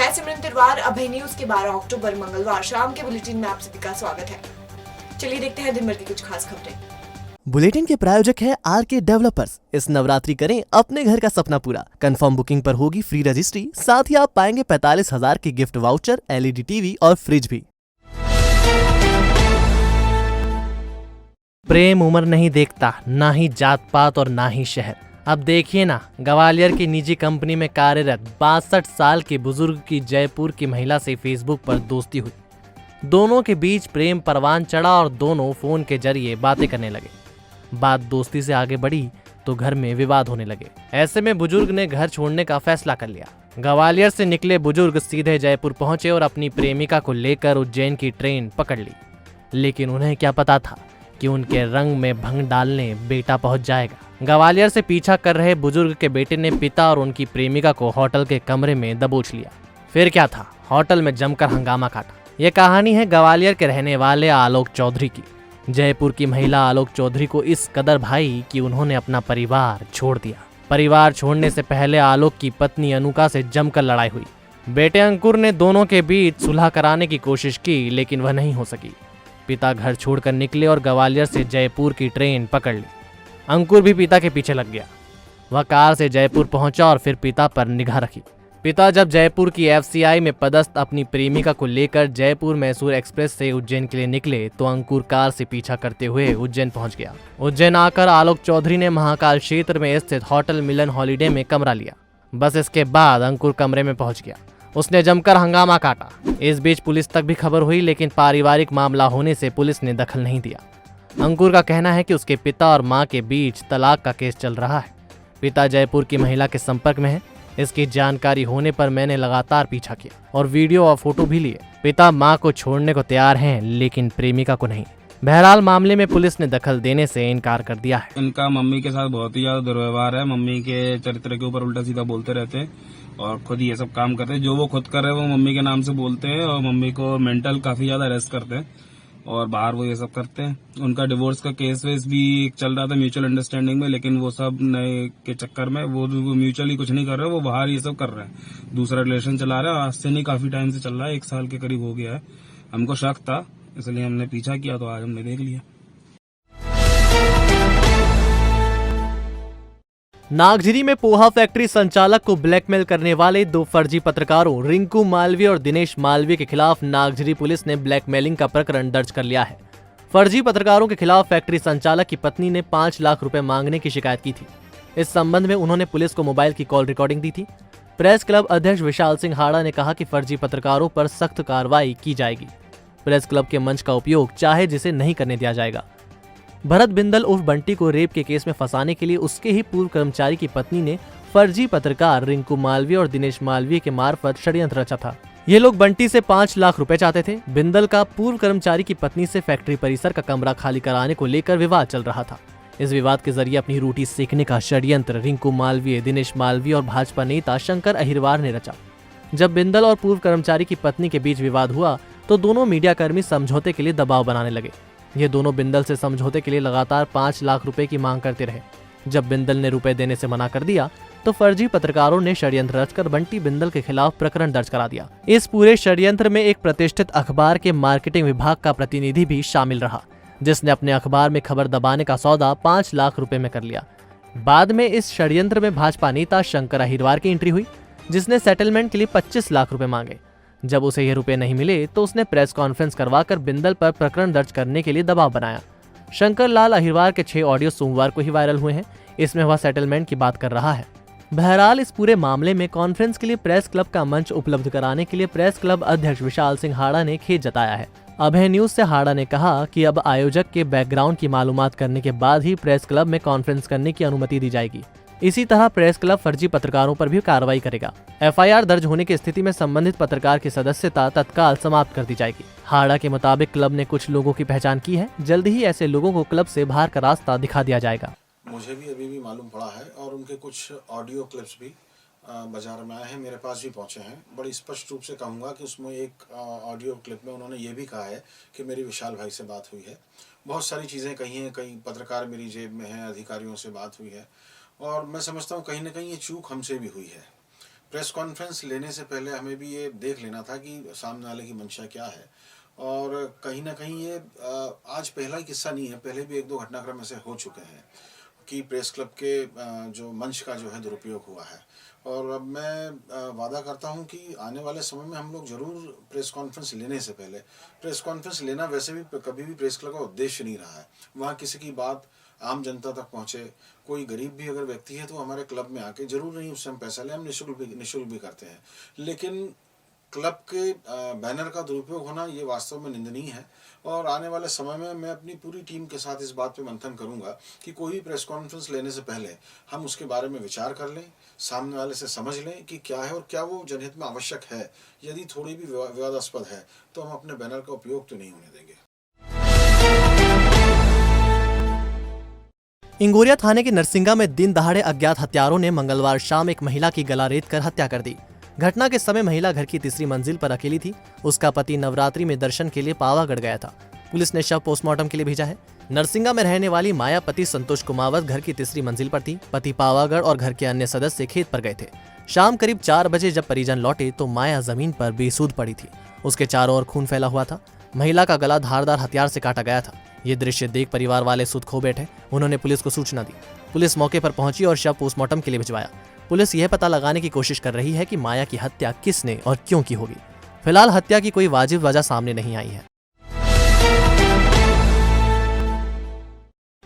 मैं सिमरन तिरवार। अभय न्यूज के 12 अक्टूबर मंगलवार शाम के बुलेटिन में आप सभी का स्वागत है। चलिए देखते हैं दिन भर की कुछ खास खबरें। बुलेटिन के प्रायोजक है आरके डेवलपर्स। इस नवरात्रि करें अपने घर का सपना पूरा। कंफर्म बुकिंग पर होगी फ्री रजिस्ट्री, साथ ही आप पाएंगे 45,000 के गिफ्ट वाउचर, एलईडी टीवी और फ्रिज भी। प्रेम उम्र नहीं देखता, ना ही जात पात और ना ही शहर। अब देखिए ना, ग्वालियर की निजी कंपनी में कार्यरत 62 साल के बुजुर्ग की जयपुर की महिला से फेसबुक पर दोस्ती हुई। दोनों के बीच प्रेम परवान चढ़ा और दोनों फोन के जरिए बातें करने लगे। बात दोस्ती से आगे बढ़ी तो घर में विवाद होने लगे। ऐसे में बुजुर्ग ने घर छोड़ने का फैसला कर लिया। ग्वालियर से निकले बुजुर्ग सीधे जयपुर पहुंचे और अपनी प्रेमिका को लेकर उज्जैन की ट्रेन पकड़ ली। लेकिन उन्हें क्या पता था कि उनके रंग में भंग डालने बेटा पहुंच जाएगा। ग्वालियर से पीछा कर रहे बुजुर्ग के बेटे ने पिता और उनकी प्रेमिका को होटल के कमरे में दबोच लिया। फिर क्या था, होटल में जमकर हंगामा काटा। ये कहानी है ग्वालियर के रहने वाले आलोक चौधरी की। जयपुर की महिला आलोक चौधरी को इस कदर भाई कि उन्होंने अपना परिवार छोड़ दिया। परिवार छोड़ने से पहले आलोक की पत्नी अनुका से जमकर लड़ाई हुई। बेटे अंकुर ने दोनों के बीच सुलह कराने की कोशिश की, लेकिन वह नहीं हो सकी। पिता घर छोड़कर निकले और ग्वालियर से जयपुर की ट्रेन पकड़ ली। अंकुर भी पिता के पीछे लग गया। वह कार से जयपुर पहुंचा और फिर पिता पर निगाह रखी। पिता जब जयपुर की एफसीआई में पदस्थ अपनी प्रेमिका को लेकर जयपुर मैसूर एक्सप्रेस से उज्जैन के लिए निकले तो अंकुर कार से पीछा करते हुए उज्जैन पहुंच गया। उज्जैन आकर आलोक चौधरी ने महाकाल क्षेत्र में स्थित होटल मिलन हॉलिडे में कमरा लिया। बस इसके बाद अंकुर कमरे में पहुंच गया। उसने जमकर हंगामा काटा। इस बीच पुलिस तक भी खबर हुई, लेकिन पारिवारिक मामला होने से पुलिस ने दखल नहीं दिया। अंकुर का कहना है कि उसके पिता और मां के बीच तलाक का केस चल रहा है। पिता जयपुर की महिला के संपर्क में है। इसकी जानकारी होने पर मैंने लगातार पीछा किया और वीडियो और फोटो भी लिए। पिता मां को छोड़ने को तैयार हैं, लेकिन प्रेमिका को नहीं। बहरहाल मामले में पुलिस ने दखल देने से इनकार कर दिया है। इनका मम्मी के साथ बहुत ही ज्यादा दुर्व्यवहार है। मम्मी के चरित्र के ऊपर उल्टा सीधा बोलते रहते हैं और खुद ही ये सब काम करते हैं। जो वो खुद कर रहे हैं वो मम्मी के नाम से बोलते हैं और मम्मी को मेंटल काफी ज्यादा अरेस्ट करते हैं और बाहर वो ये सब करते हैं। उनका डिवोर्स का केस वेस भी चल रहा था म्यूचुअल अंडरस्टैंडिंग में, लेकिन वो सब नए के चक्कर में वो म्यूचुअली कुछ नहीं कर रहे, वो बाहर ये सब कर रहे हैं। दूसरा रिलेशन चला रहे हैं। आज से नहीं, काफी टाइम से चल रहा है, 1 साल के करीब हो गया है। हमको शक था, इसलिए हमने पीछा किया, तो आज हमने देख लिया। नागझिरी में पोहा फैक्ट्री संचालक को ब्लैकमेल करने वाले 2 फर्जी पत्रकारों रिंकू मालवीय और दिनेश मालवीय के खिलाफ नागझिरी पुलिस ने ब्लैकमेलिंग का प्रकरण दर्ज कर लिया है। फर्जी पत्रकारों के खिलाफ फैक्ट्री संचालक की पत्नी ने 5 लाख रुपए मांगने की शिकायत की थी। इस संबंध में उन्होंने पुलिस को मोबाइल की कॉल रिकॉर्डिंग दी थी। प्रेस क्लब अध्यक्ष विशाल सिंह हाड़ा ने कहा कि फर्जी पत्रकारों पर सख्त कार्रवाई की जाएगी। प्रेस क्लब के मंच का उपयोग चाहे जिसे नहीं करने दिया जाएगा। भरत बिंदल उर्फ बंटी को रेप के केस में फंसाने के लिए उसके ही पूर्व कर्मचारी की पत्नी ने फर्जी पत्रकार रिंकू मालवीय और दिनेश मालवीय के मार्फत षड्यंत्र रचा था। ये लोग बंटी से 5 लाख रुपए चाहते थे। बिंदल का पूर्व कर्मचारी की पत्नी से फैक्ट्री परिसर का कमरा खाली कराने को लेकर विवाद चल रहा था। इस विवाद के जरिए अपनी रोटी सेकने का षड्यंत्र रिंकू मालवीय, दिनेश मालवीय और भाजपा नेता शंकर अहिरवार ने रचा। जब बिंदल और पूर्व कर्मचारी की पत्नी के बीच विवाद हुआ तो दोनों मीडियाकर्मी समझौते के लिए दबाव बनाने लगे। ये दोनों बिंदल से समझौते के लिए लगातार 5 लाख रुपए की मांग करते रहे। जब बिंदल ने रुपए देने से मना कर दिया तो फर्जी पत्रकारों ने षड्यंत्र रचकर बंटी बिंदल के खिलाफ प्रकरण दर्ज करा दिया। इस पूरे षड्यंत्र में एक प्रतिष्ठित अखबार के मार्केटिंग विभाग का प्रतिनिधि भी शामिल रहा, जिसने अपने अखबार में खबर दबाने का सौदा 5 लाख रुपए में कर लिया। बाद में इस षड्यंत्र में भाजपा नेता शंकर अहिरवार की एंट्री हुई, जिसने सेटलमेंट के लिए 25 लाख रुपए मांगे। जब उसे ये रुपए नहीं मिले तो उसने प्रेस कॉन्फ्रेंस करवाकर बिंदल पर प्रकरण दर्ज करने के लिए दबाव बनाया। शंकर लाल अहिरवार के 6 ऑडियो सोमवार को ही वायरल हुए हैं। इसमें वह सेटलमेंट की बात कर रहा है। बहरहाल इस पूरे मामले में कॉन्फ्रेंस के लिए प्रेस क्लब का मंच उपलब्ध कराने के लिए प्रेस क्लब अध्यक्ष विशाल सिंह हाड़ा ने खेद जताया है। अभय न्यूज से हाड़ा ने कहा कि अब आयोजक के बैकग्राउंड की मालूमात करने के बाद ही प्रेस क्लब में कॉन्फ्रेंस करने की अनुमति दी जाएगी। इसी तरह प्रेस क्लब फर्जी पत्रकारों पर भी कार्रवाई करेगा। एफआईआर दर्ज होने की स्थिति में संबंधित पत्रकार की सदस्यता तत्काल समाप्त कर दी जाएगी। हाड़ा के मुताबिक क्लब ने कुछ लोगों की पहचान की है। जल्द ही ऐसे लोगों को क्लब से बाहर का रास्ता दिखा दिया जाएगा। मुझे भी अभी भी मालूम पड़ा है और उनके कुछ ऑडियो क्लिप्स भी बाजार में आए हैं, मेरे पास भी पहुंचे हैं। बड़ी स्पष्ट रूप से कहूँगा कि उसमें एक ऑडियो क्लिप में उन्होंने ये भी कहा है कि मेरी विशाल भाई से बात हुई है। बहुत सारी चीज़ें कही हैं, कई पत्रकार मेरी जेब में हैं, अधिकारियों से बात हुई है और मैं समझता हूँ कहीं ना कहीं ये चूक हमसे भी हुई है। प्रेस कॉन्फ्रेंस लेने से पहले हमें भी ये देख लेना था कि सामने वाले की मंशा क्या है, और कहीं ना कहीं ये आज पहला ही किस्सा नहीं है, पहले भी 1-2 घटनाक्रम ऐसे हो चुके हैं कि प्रेस क्लब के जो मंच का जो है दुरुपयोग हुआ है। और अब मैं वादा करता हूं कि आने वाले समय में हम लोग ज़रूर प्रेस कॉन्फ्रेंस लेने से पहले, प्रेस कॉन्फ्रेंस लेना वैसे भी कभी भी प्रेस क्लब का उद्देश्य नहीं रहा है, वहाँ किसी की बात आम जनता तक पहुँचे, कोई गरीब भी अगर व्यक्ति है तो हमारे क्लब में आके, ज़रूर नहीं उससे हम पैसा लें, हम निःशुल्क भी करते हैं, लेकिन क्लब के बैनर का दुरुपयोग होना ये वास्तव में निंदनीय है। और आने वाले समय में मैं अपनी पूरी टीम के साथ इस बात पे मंथन करूंगा कि कोई भी प्रेस कॉन्फ्रेंस लेने से पहले हम उसके बारे में विचार कर लें, सामने वाले से समझ लें कि क्या है और क्या वो जनहित में आवश्यक है। यदि थोड़ी भी विवादास्पद है तो हम अपने बैनर का उपयोग तो नहीं होने देंगे। इंगोरिया थाने के नरसिंगा में दिन दहाड़े अज्ञात हत्यारों ने मंगलवार शाम एक महिला की गला रेत कर हत्या कर दी। घटना के समय महिला घर की तीसरी मंजिल पर अकेली थी। उसका पति नवरात्रि में दर्शन के लिए पावागढ़ गया था। पुलिस ने शव पोस्टमार्टम के लिए भेजा है। नरसिंगा में रहने वाली माया पति संतोष कुमावत घर की तीसरी मंजिल पर थी। पति पावागढ़ और घर के अन्य सदस्य खेत पर गए थे। शाम करीब 4 बजे जब परिजन लौटे तो माया जमीन पर बेसुध पड़ी थी। उसके चारों ओर खून फैला हुआ था। महिला का गला धारदार हथियार से काटा गया था। ये दृश्य देख परिवार वाले सुध खो बैठे। उन्होंने पुलिस को सूचना दी। पुलिस मौके पर पहुंची और शव पोस्टमार्टम के लिए भिजवाया। पुलिस यह पता लगाने की कोशिश कर रही है कि माया की हत्या किसने और क्यों की होगी। फिलहाल हत्या की कोई वाजिब वजह सामने नहीं आई है।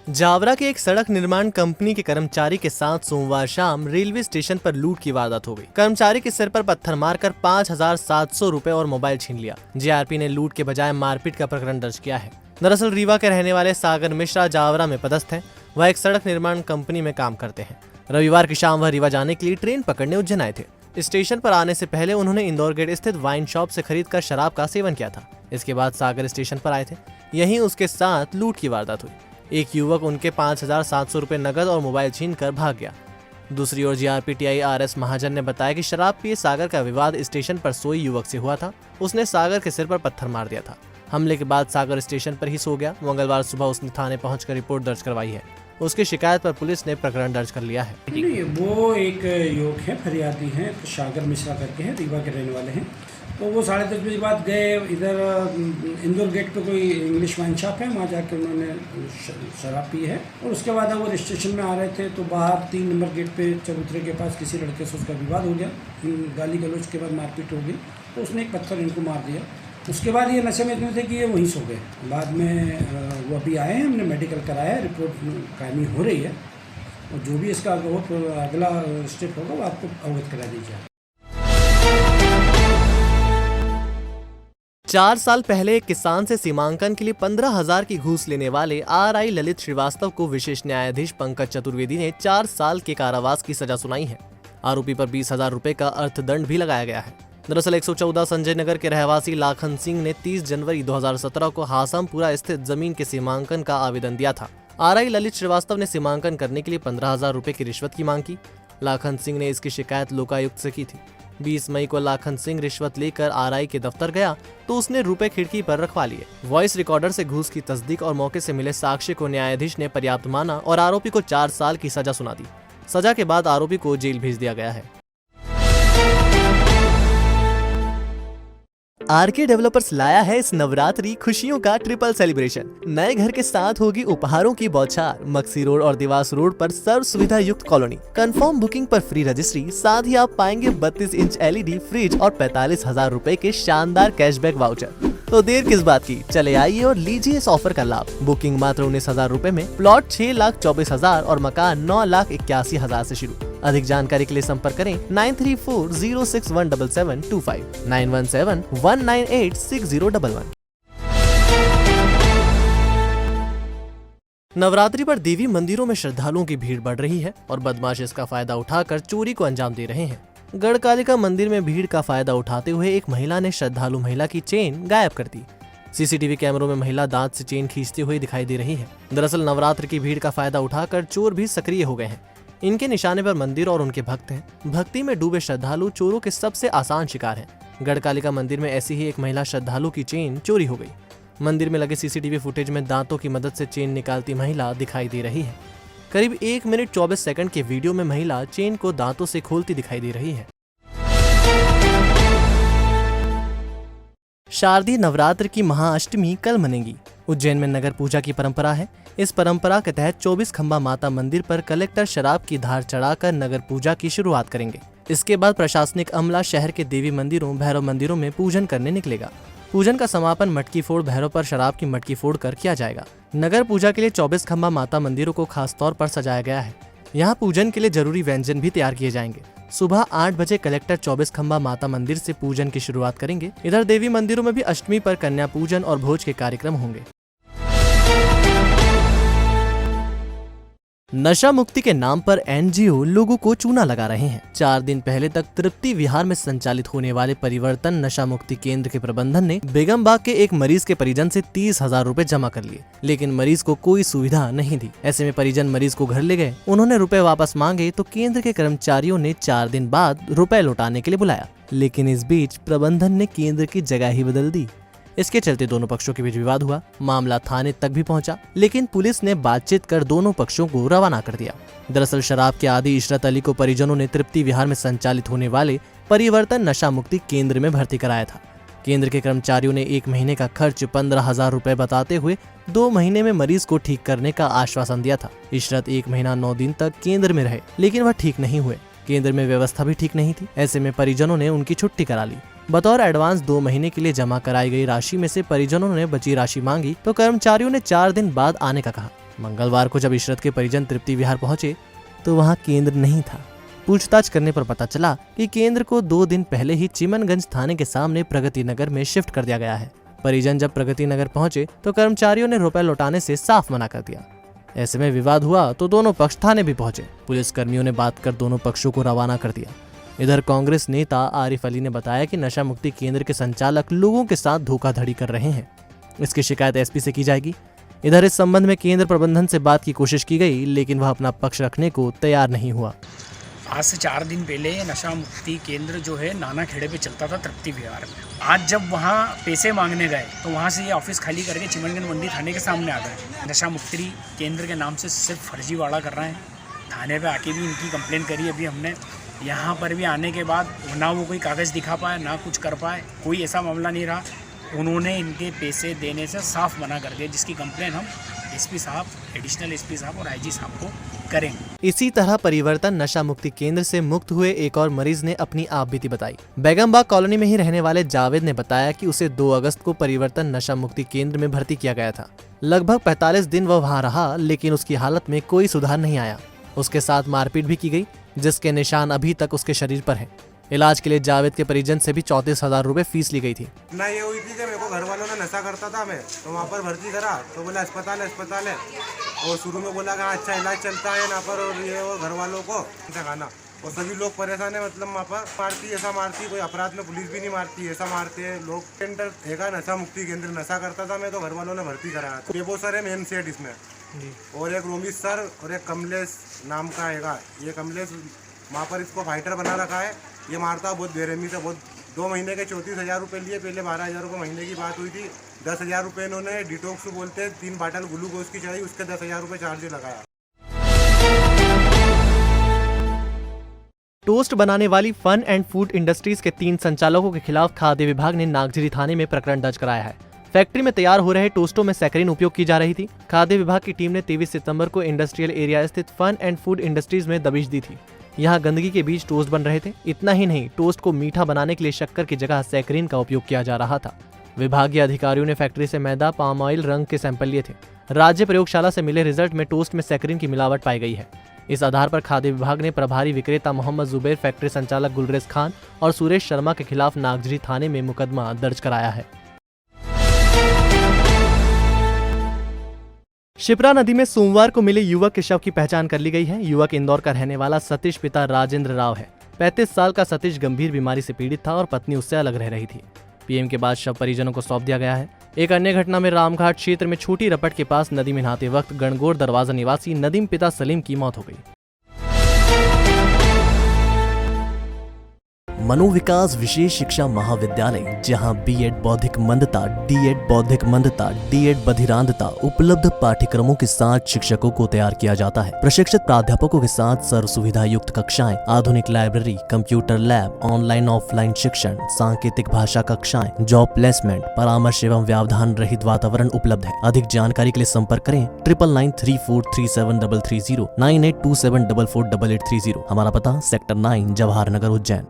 जावरा के एक सड़क निर्माण कंपनी के कर्मचारी के साथ सोमवार शाम रेलवे स्टेशन पर लूट की वारदात हो गई। कर्मचारी के सिर पर पत्थर मारकर 5,700 रुपए और मोबाइल छीन लिया। जीआरपी ने लूट के बजाय मारपीट का प्रकरण दर्ज किया है। दरअसल रीवा के रहने वाले सागर मिश्रा जावरा में पदस्थ हैं। वह एक सड़क निर्माण कंपनी में काम करते हैं। रविवार की शाम वह रीवा जाने के लिए ट्रेन पकड़ने उज्जैन आए थे। स्टेशन पर आने से पहले उन्होंने इंदौर गेट स्थित वाइन शॉप से खरीदकर शराब का सेवन किया था। इसके बाद सागर स्टेशन पर आए थे। यहीं उसके साथ लूट की वारदात हुई। एक युवक उनके 5,700 रुपए नकद और मोबाइल छीन कर भाग गया। दूसरी ओर जीआरपी टीआई आरएस महाजन ने बताया कि शराब पिए सागर का विवाद स्टेशन पर सोई युवक से हुआ था। उसने सागर के सिर पर पत्थर मार दिया था। हमले के बाद सागर स्टेशन पर ही सो गया। मंगलवार सुबह उसने थाने पहुंचकर रिपोर्ट दर्ज करवाई है। उसकी शिकायत पर पुलिस ने प्रकरण दर्ज कर लिया है। नहीं, वो एक युवक है, फरियादी हैं, सागर मिश्रा करके हैं, रीवा के रहने वाले हैं। तो वो 10:30 बजे बाद गए इधर इंदौर गेट पे कोई इंग्लिश वाइन शॉप है, वहाँ जाके उन्होंने शराब पी है। और उसके बाद वो स्टेशन में आ रहे थे तो बाहर 3 नंबर गेट पे चबूतरे के पास किसी लड़के से उसका विवाद हो गया। गाली गलौज के बाद मारपीट हो गई तो उसने एक पत्थर इनको मार दिया। उसके बाद ये नशे में इतने थे कि ये वहीं सो गए। बाद में वो अभी आए हैं, हमने मेडिकल कराया है, रिपोर्ट कायमी हो रही है और जो भी इसका अगला स्टेप होगा वो आपको अवगत करा दी जाए। 4 साल पहले एक किसान से सीमांकन के लिए 15,000 की घूस लेने वाले आरआई ललित श्रीवास्तव को विशेष न्यायाधीश पंकज चतुर्वेदी ने 4 साल के कारावास की सजा सुनाई है। आरोपी पर 20,000 रुपए का अर्थदंड भी लगाया गया है। दरअसल 114 संजय नगर के रहवासी लाखन सिंह ने 30 जनवरी 2017 को हासमपुरा स्थित जमीन के सीमांकन का आवेदन दिया था। आरआई ललित श्रीवास्तव ने सीमांकन करने के लिए 15,000 रुपए की रिश्वत की मांग की। लाखन सिंह ने इसकी शिकायत लोकायुक्त से की थी। 20 मई को लाखन सिंह रिश्वत लेकर आरआई के दफ्तर गया तो उसने रुपए खिड़की पर रखवा लिए। वॉइस रिकॉर्डर से घूस की तस्दीक और मौके से मिले साक्ष्य को न्यायाधीश ने पर्याप्त माना और आरोपी को 4 साल की सजा सुना दी। सजा के बाद आरोपी को जेल भेज दिया गया है। आरके डेवलपर्स लाया है इस नवरात्रि खुशियों का ट्रिपल सेलिब्रेशन। नए घर के साथ होगी उपहारों की बौछार। मक्सी रोड और देवास रोड पर सर्व सुविधा युक्त कॉलोनी। कंफर्म बुकिंग पर फ्री रजिस्ट्री, साथ ही आप पाएंगे 32 इंच LED फ्रिज और 45,000 रुपए के शानदार कैशबैक वाउचर। तो देर किस बात की, चले आइए और लीजिए इस ऑफर का लाभ। बुकिंग मात्र 19,000 रुपए में, प्लॉट 6,24,000 और मकान 9,81,000 से शुरू। अधिक जानकारी के लिए संपर्क करें 9340617725 9171986011। नवरात्रि पर देवी मंदिरों में श्रद्धालुओं की भीड़ बढ़ रही है और बदमाश इसका फायदा उठाकर चोरी को अंजाम दे रहे हैं। गढ़कालिका मंदिर में भीड़ का फायदा उठाते हुए एक महिला ने श्रद्धालु महिला की चेन गायब कर दी। सीसीटीवी कैमरों में महिला दांत से चेन खींचती हुई दिखाई दे रही है। दरअसल नवरात्र की भीड़ का फायदा उठाकर चोर भी सक्रिय हो गए हैं। इनके निशाने पर मंदिर और उनके भक्त हैं। भक्ति में डूबे श्रद्धालु चोरों के सबसे आसान शिकार हैं। गढ़कालिका मंदिर में ऐसी ही एक महिला श्रद्धालु की चेन चोरी हो गई। मंदिर में लगे सीसीटीवी फुटेज में दांतों की मदद से चेन निकालती महिला दिखाई दे रही है। करीब 1 मिनट 24 सेकंड के वीडियो में महिला चेन को दांतों से खोलती दिखाई दे रही है। शारदीय नवरात्र की महाअष्टमी कल मनेगी। उज्जैन में नगर पूजा की परंपरा है। इस परंपरा के तहत 24 खंबा माता मंदिर पर कलेक्टर शराब की धार चढ़ाकर नगर पूजा की शुरुआत करेंगे। इसके बाद प्रशासनिक अमला शहर के देवी मंदिरों, भैरव मंदिरों में पूजन करने निकलेगा। पूजन का समापन मटकी फोड़ भैरव पर शराब की मटकी फोड़ कर किया जाएगा। नगर पूजा के लिए 24 खंबा माता मंदिरों को खास तौर पर सजाया गया है। यहाँ पूजन के लिए जरूरी व्यंजन भी तैयार किए जाएंगे। सुबह 8 बजे कलेक्टर 24 खंबा माता मंदिर से पूजन की शुरुआत करेंगे। इधर देवी मंदिरों में भी अष्टमी पर कन्या पूजन और भोज के कार्यक्रम होंगे। नशा मुक्ति के नाम पर एनजीओ लोगों को चूना लगा रहे हैं। 4 दिन पहले तक तृप्ति विहार में संचालित होने वाले परिवर्तन नशा मुक्ति केंद्र के प्रबंधन ने बेगमबाग के एक मरीज के परिजन से 30,000 रुपए जमा कर लिए, लेकिन मरीज को कोई सुविधा नहीं दी। ऐसे में परिजन मरीज को घर ले गए। उन्होंने रुपए वापस मांगे तो केंद्र के कर्मचारियों ने 4 दिन बाद रुपए लौटाने के लिए बुलाया, लेकिन इस बीच प्रबंधन ने केंद्र की जगह ही बदल दी। इसके चलते दोनों पक्षों के बीच विवाद हुआ। मामला थाने तक भी पहुंचा, लेकिन पुलिस ने बातचीत कर दोनों पक्षों को रवाना कर दिया। दरअसल शराब के आदी इशरत अली को परिजनों ने तृप्ति विहार में संचालित होने वाले परिवर्तन नशा मुक्ति केंद्र में भर्ती कराया था। केंद्र के कर्मचारियों ने 1 महीने का खर्च 15,000 रुपए बताते हुए 2 महीने में मरीज को ठीक करने का आश्वासन दिया था। इशरत 1 महीना 9 दिन तक केंद्र में रहे, लेकिन वह ठीक नहीं हुए। केंद्र में व्यवस्था भी ठीक नहीं थी। ऐसे में परिजनों ने उनकी छुट्टी करा ली। बतौर एडवांस 2 महीने के लिए जमा कराई गई राशि में से परिजनों ने बची राशि मांगी तो कर्मचारियों ने 4 दिन बाद आने का कहा। मंगलवार को जब इशरत के परिजन तृप्ति विहार पहुंचे तो वहां केंद्र नहीं था। पूछताछ करने पर पता चला कि केंद्र को 2 दिन पहले ही चिमनगंज थाने के सामने प्रगति नगर में शिफ्ट कर दिया गया है। परिजन जब प्रगति नगर पहुंचे तो कर्मचारियों ने रुपए लौटाने से साफ मना कर दिया। ऐसे में विवाद हुआ तो दोनों पक्ष थाने भी पहुंचे। पुलिस कर्मियों ने बात कर दोनों पक्षों को रवाना कर दिया। इधर कांग्रेस नेता आरिफ अली ने बताया कि नशा मुक्ति केंद्र के संचालक लोगों के साथ धोखाधड़ी कर रहे हैं। इसकी शिकायत एसपी से की जाएगी। इधर इस संबंध में केंद्र प्रबंधन से बात की कोशिश की गई, लेकिन वह अपना पक्ष रखने को तैयार नहीं हुआ। आज से 4 दिन पहले नशा मुक्ति केंद्र जो है नाना खेड़े पे चलता था तृप्ति विहार में। आज जब वहाँ पैसे मांगने गए तो वहाँ से ये ऑफिस खाली करके चिमनगंज मंडी थाने के सामने आ गए। नशा मुक्ति केंद्र के नाम से सिर्फ फर्जीवाड़ा कर रहे हैं। थाने पे आके भी इनकी कंप्लेंट करी अभी हमने। यहाँ पर भी आने के बाद ना वो कोई कागज़ दिखा पाए ना कुछ कर पाए, कोई ऐसा मामला नहीं रहा। उन्होंने इनके पैसे देने से साफ मना कर दिया, जिसकी कंप्लेंट हम एसपी साहब, एडिशनल एसपी साहब और आईजी साहब को करेंगे। इसी तरह परिवर्तन नशा मुक्ति केंद्र से मुक्त हुए एक और मरीज ने अपनी आपबीती बताई। बेगमबाग कॉलोनी में ही रहने वाले जावेद ने बताया कि उसे 2 अगस्त को परिवर्तन नशा मुक्ति केंद्र में भर्ती किया गया था। लगभग 45 दिन वह वहाँ रहा, लेकिन उसकी हालत में कोई सुधार नहीं आया। उसके साथ मारपीट भी की गई, जिसके निशान अभी तक उसके शरीर पर हैं। इलाज के लिए जावेद के परिजन से भी 34,000 रुपए फीस ली गई थी। ना ये हुई थी कि मेरे को घर वालों ने नशा करता था मैं, तो वहाँ पर भर्ती करा तो बोला अस्पताल है और शुरू में बोला कि अच्छा इलाज चलता है यहाँ पर और ये और घर वालों को खाना और सभी लोग परेशान है। मतलब वहाँ पर मारती ऐसा मारती, कोई अपराध में पुलिस भी नहीं मारती, ऐसा मारते हैं लोग। सेंटर है नशा मुक्ति केंद्र, नशा करता था मैं तो घर वालों ने भर्ती कराया। तो ये वो सर है मेन सेट इसमें, और एक रोमित सर और एक कमलेश नाम का है। ये कमलेश वहाँ पर इसको फाइटर बना रखा है। ये मारता बहुत बेरहमी से। बहुत 2 महीने के 34,000 रुपये लिए। पहले 12,000 रुपये महीने की बात हुई थी। 10,000 रुपये इन्होंने डिटॉक्स बोलते 3 बाटल ग्लूकोज की चाहिए, उसके 10,000 रुपये चार्ज लगाया। टोस्ट बनाने वाली फन एंड फूड इंडस्ट्रीज के 3 संचालकों के खिलाफ खाद्य विभाग ने नागझरी थाने में प्रकरण दर्ज कराया है। फैक्ट्री में तैयार हो रहे टोस्टों में सैकरीन उपयोग की जा रही थी। खाद्य विभाग की टीम ने 23 सितंबर को इंडस्ट्रियल एरिया स्थित फन एंड फूड इंडस्ट्रीज में दबिश दी थी। यहाँ गंदगी के बीच टोस्ट बन रहे थे। इतना ही नहीं, टोस्ट को मीठा बनाने के लिए शक्कर की जगह सैकरीन का उपयोग किया जा रहा था। विभागीय अधिकारियों ने फैक्ट्री से मैदा, पाम ऑयल, रंग के सैंपल लिए थे। राज्य प्रयोगशाला से मिले रिजल्ट में टोस्ट में सैकरीन की मिलावट पाई गई है। इस आधार पर खाद्य विभाग ने प्रभारी विक्रेता मोहम्मद जुबैर, फैक्ट्री संचालक गुलरेज खान और सुरेश शर्मा के खिलाफ नागझरी थाने में मुकदमा दर्ज कराया है। शिप्रा नदी में सोमवार को मिले युवक के शव की पहचान कर ली गई है। युवक इंदौर का रहने वाला सतीश पिता राजेंद्र राव है। 35 साल का सतीश गंभीर बीमारी से पीड़ित था और पत्नी उससे अलग रह रही थी। पीएम के बाद शव परिजनों को सौंप दिया गया है। एक अन्य घटना में रामघाट क्षेत्र में छोटी रपट के पास नदी में नहाते वक्त गणगौर दरवाजा निवासी नदीम पिता सलीम की मौत हो गई। मनोविकास विशेष शिक्षा महाविद्यालय, जहां बीएड बौद्धिक मंदता, डीएड बौद्धिक मंदता, डीएड बधिरांधता उपलब्ध पाठ्यक्रमों के साथ शिक्षकों को तैयार किया जाता है। प्रशिक्षित प्राध्यापकों के साथ सर्व सुविधा युक्त कक्षाएं, आधुनिक library, computer lab, online offline शिक्षण, सांकेतिक भाषा कक्षाएं, जॉब प्लेसमेंट, परामर्श एवं व्यवधान रहित वातावरण उपलब्ध है। अधिक जानकारी के लिए संपर्क करें 9993437330 9827448830। हमारा पता सेक्टर 9 जवाहर नगर उज्जैन।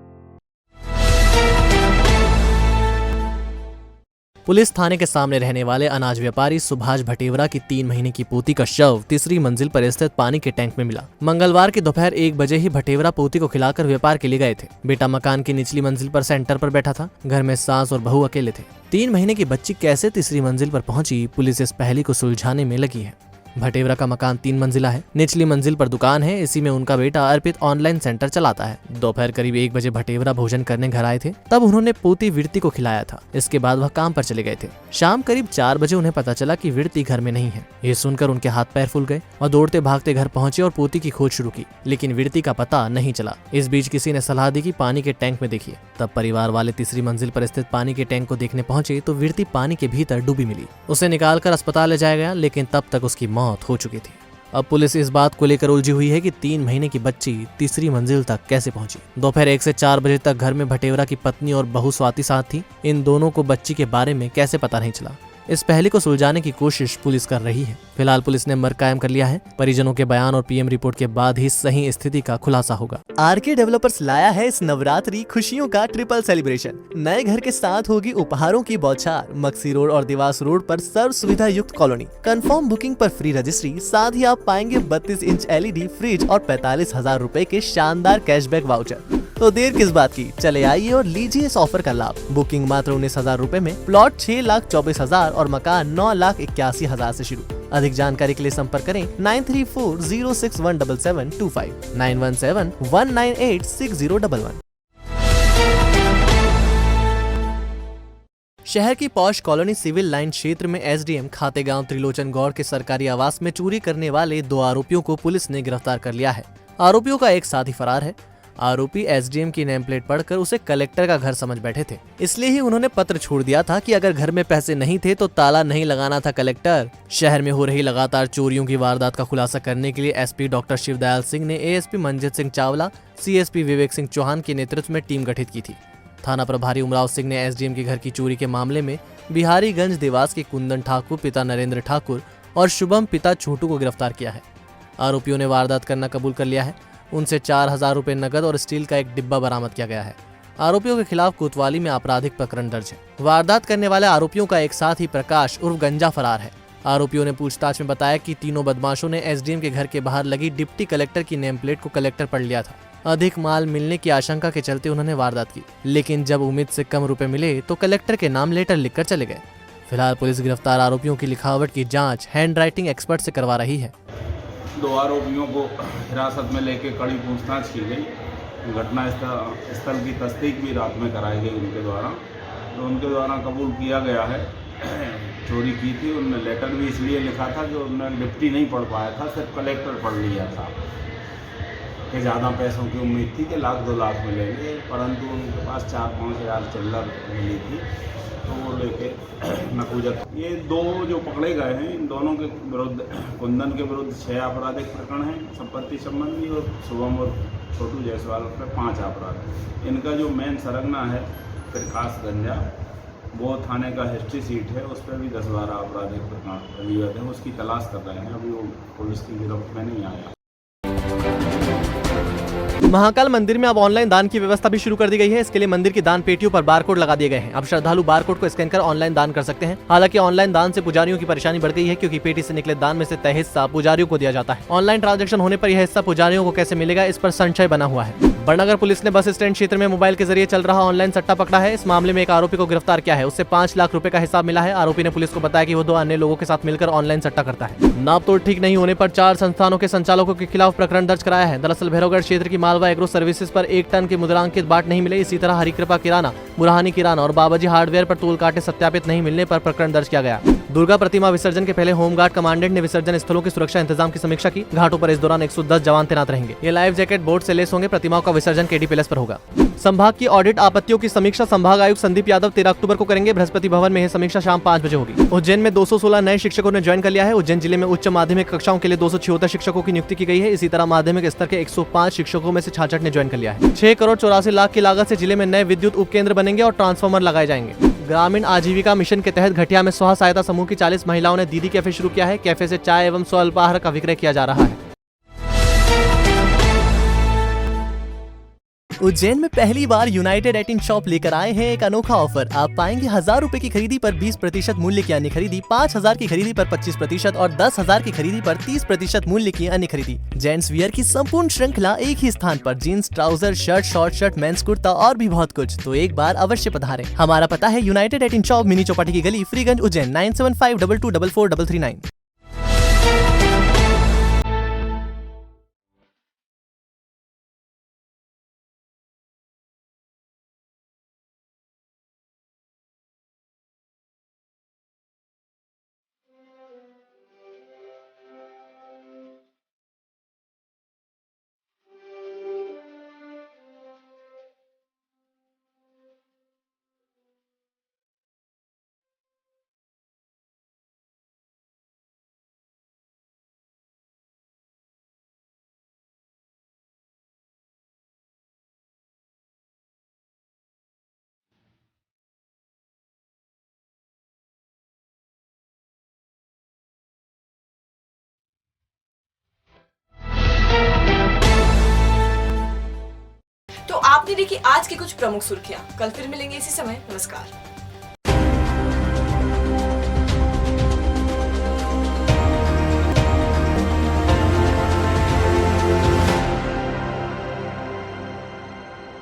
पुलिस थाने के सामने रहने वाले अनाज व्यापारी सुभाष भटेवरा की 3 महीने की पोती का शव तीसरी मंजिल पर स्थित पानी के टैंक में मिला। मंगलवार की दोपहर 1 बजे ही भटेवरा पोती को खिलाकर व्यापार के लिए गए थे। बेटा मकान की निचली मंजिल पर सेंटर पर बैठा था। घर में सास और बहू अकेले थे। 3 महीने की बच्ची कैसे तीसरी मंजिल पर पहुंची, पुलिस इस पहेली को सुलझाने में लगी है। भटेवरा का मकान 3 मंजिला है। निचली मंजिल पर दुकान है। इसी में उनका बेटा अर्पित ऑनलाइन सेंटर चलाता है। दोपहर करीब 1 बजे भटेवरा भोजन करने घर आए थे। तब उन्होंने पोती विरती को खिलाया था। इसके बाद वह काम पर चले गए थे। शाम करीब 4 बजे उन्हें पता चला कि विरती घर में नहीं है। ये सुनकर उनके हाथ पैर फूल गए। वह दौड़ते भागते घर पहुंचे और पोती की खोज शुरू की, लेकिन विरती का पता नहीं चला। इस बीच किसी ने सलाह दी कि पानी के टैंक में देखिए। तब परिवार वाले तीसरी मंजिल पर स्थित पानी के टैंक को देखने पहुंचे तो विरती पानी के भीतर डूबी मिली। उसे निकालकर अस्पताल ले जाया गया, लेकिन तब तक उसकी मौत हो चुकी थी। अब पुलिस इस बात को लेकर उलझी हुई है कि 3 महीने की बच्ची तीसरी मंजिल तक कैसे पहुंची। दोपहर 1 से 4 बजे तक घर में भटेवरा की पत्नी और बहू स्वाति साथ थी। इन दोनों को बच्ची के बारे में कैसे पता नहीं चला। इस पहेली को सुलझाने की कोशिश पुलिस कर रही है। फिलहाल पुलिस ने मर्ग कायम कर लिया है। परिजनों के बयान और पीएम रिपोर्ट के बाद ही सही स्थिति का खुलासा होगा। आरके डेवलपर्स लाया है इस नवरात्रि खुशियों का ट्रिपल सेलिब्रेशन। नए घर के साथ होगी उपहारों की बौछार। मक्सी रोड और देवास रोड पर सर्व सुविधा युक्त कॉलोनी। कंफर्म बुकिंग पर फ्री रजिस्ट्री, साथ ही आप पाएंगे 32 इंच LED फ्रिज और 45,000 रुपए के शानदार कैशबैक वाउचर। तो देर किस बात की, चले आइए और लीजिए इस ऑफर का लाभ। बुकिंग मात्र 19,000 रुपए में, प्लॉट 6,24,000 और मकान 9,81,000 से शुरू। अधिक जानकारी के लिए संपर्क करें 9340617725 9171986011। शहर की पॉश कॉलोनी सिविल लाइन क्षेत्र में एसडीएम खातेगांव त्रिलोचन गौड़ के सरकारी आवास में चोरी करने वाले 2 आरोपियों को पुलिस ने गिरफ्तार कर लिया है। आरोपियों का एक साथी फरार है। आरोपी एसडीएम की नेम प्लेट पढ़कर उसे कलेक्टर का घर समझ बैठे थे। इसलिए ही उन्होंने पत्र छोड़ दिया था कि अगर घर में पैसे नहीं थे तो ताला नहीं लगाना था कलेक्टर। शहर में हो रही लगातार चोरियों की वारदात का खुलासा करने के लिए एसपी डॉक्टर शिवदयाल सिंह ने एएसपी मंजित सिंह चावला, सीएसपी विवेक सिंह चौहान के नेतृत्व में टीम गठित की थी। थाना प्रभारी उमराव सिंह ने एसडीएम के घर की चोरी के मामले में बिहारीगंज देवास के कुंदन ठाकुर पिता नरेंद्र ठाकुर और शुभम पिता छोटू को गिरफ्तार किया है। आरोपियों ने वारदात करना कबूल कर लिया है। उनसे 4,000 रुपए नकद और स्टील का एक डिब्बा बरामद किया गया है। आरोपियों के खिलाफ कोतवाली में आपराधिक प्रकरण दर्ज है। वारदात करने वाले आरोपियों का एक साथी प्रकाश उर्फ गंजा फरार है। आरोपियों ने पूछताछ में बताया कि तीनों बदमाशों ने एसडीएम के घर के बाहर लगी डिप्टी कलेक्टर की नेम प्लेट को कलेक्टर पढ़ लिया था। अधिक माल मिलने की आशंका के चलते उन्होंने वारदात की, लेकिन जब उम्मीद से कम रुपए मिले तो कलेक्टर के नाम लेटर लिखकर चले गए। फिलहाल पुलिस गिरफ्तार आरोपियों की लिखावट की जांच हैंड राइटिंग एक्सपर्ट से करवा रही है। 2 आरोपियों को हिरासत में लेकर कड़ी पूछताछ की गई। घटना स्थल की तस्दीक भी रात में कराई गई उनके द्वारा। तो उनके द्वारा कबूल किया गया है चोरी की थी। उन्होंने लेटर भी इसलिए लिखा था कि उन्होंने डिप्टी नहीं पढ़ पाया था, सिर्फ कलेक्टर पढ़ लिया था कि ज़्यादा पैसों की उम्मीद थी कि 1,00,000-2 लाख मिलेंगे, परंतु उनके पास 4-5 हज़ार चिल्लर मिली थी, तो वो लेके नकूजत। ये 2 जो पकड़े गए हैं, इन दोनों के विरुद्ध, कुंदन के विरुद्ध 6 आपराधिक प्रकरण हैं संपत्ति संबंधी, और शुभम और छोटू जायसवाल पर 5 अपराध। इनका जो मेन सरगना है प्रकाश गंजा, वो थाने का हिस्ट्री सीट है, उस पर भी 10-12 आपराधिक प्रकरण अभियोग है। उसकी तलाश कर रहे हैं, अभी वो पुलिस की गिरफ्त में नहीं आया। महाकाल मंदिर में अब ऑनलाइन दान की व्यवस्था भी शुरू कर दी गई है। इसके लिए मंदिर की दान पेटियों पर बारकोड लगा दिए गए हैं। अब श्रद्धालु बारकोड को स्कैन कर ऑनलाइन दान कर सकते हैं। हालांकि ऑनलाइन दान से पुजारियों की परेशानी बढ़ गई है, क्योंकि पेटी से निकले दान में से तय हिस्सा पुजारियों को दिया जाता है। ऑनलाइन ट्रांजैक्शन होने पर यह हिस्सा पुजारियों को कैसे मिलेगा, इस पर संशय बना हुआ है। बड़नगर पुलिस ने बस स्टैंड क्षेत्र में मोबाइल के जरिए चल रहा ऑनलाइन सट्टा पकड़ा है। इस मामले में एक आरोपी को गिरफ्तार किया है। उससे 5 लाख रुपए का हिसाब मिला है। आरोपी ने पुलिस को बताया कि वो 2 अन्य लोगों के साथ मिलकर ऑनलाइन सट्टा करता है। नाप तोड़ ठीक नहीं होने पर 4 संस्थानों के संचालकों के खिलाफ प्रकरण दर्ज कराया है। दरअसल भैरवगढ़ क्षेत्र की मालवा एग्रो सर्विसेज पर 1 टन के मुद्रांकित बाट नहीं मिले। इसी तरह हरिकृपा किराना, मुराहानी किराना और बाबाजी हार्डवेयर पर तोल कांटे सत्यापित नहीं मिलने पर प्रकरण दर्ज किया गया। दुर्गा प्रतिमा विसर्जन के पहले होमगार्ड कमांडेंट ने विसर्जन स्थलों की सुरक्षा इंतजाम की समीक्षा की। घाटों पर इस दौरान 110 जवान तैनात रहेंगे। ये लाइफ जैकेट बोर्ड से लेस होंगे। प्रतिमाओं का विसर्जन केडी पैलेस पर होगा। संभाग की ऑडिट आपत्तियों की समीक्षा संभाग आयुक्त संदीप यादव 13 अक्टूबर को करेंगे। बृहस्पति भवन में यह समीक्षा शाम 5 बजे होगी। उज्जैन में 216 नए शिक्षकों ने ज्वाइन कर लिया है। उज्जैन जिले में उच्च माध्यमिक कक्षाओं के लिए 276 शिक्षकों की नियुक्ति की गई है। इसी तरह माध्यमिक स्तर के 105 शिक्षकों में से 66 ने ज्वाइन कर लिया है। 6 करोड़ 84 लाख की लागत से जिले में नए विद्युत उपकेंद्र बनेंगे और ट्रांसफार्मर लगाए जाएंगे। ग्रामीण आजीविका मिशन के तहत घटिया में स्व सहायता समूह की 40 महिलाओं ने दीदी कैफे शुरू किया है। कैफे से चाय एवं स्व अल्पाहार का विक्रय किया जा रहा है। उज्जैन में पहली बार यूनाइटेड 18 शॉप लेकर आए हैं एक अनोखा ऑफर। आप पाएंगे 1000 रुपए की खरीदी पर 20% मूल्य की अन्य खरीदी, 5000 की खरीदी पर 25% और 10,000 की खरीदी पर 30% मूल्य की अन्य खरीदी। जेंट्स वियर की संपूर्ण श्रृंखला एक ही स्थान पर। Jeans, trouser, shirt, short shirt, men's kurta और भी बहुत कुछ। तो एक बार अवश्य पधारें। हमारा पता है यूनाइटेड 18 शॉप, मिनी चौपाटी की गली, फ्रीगंज, उज्जैन 9752244339। तो आपने देखी आज की कुछ प्रमुख सुर्खियां। कल फिर मिलेंगे इसी समय। नमस्कार।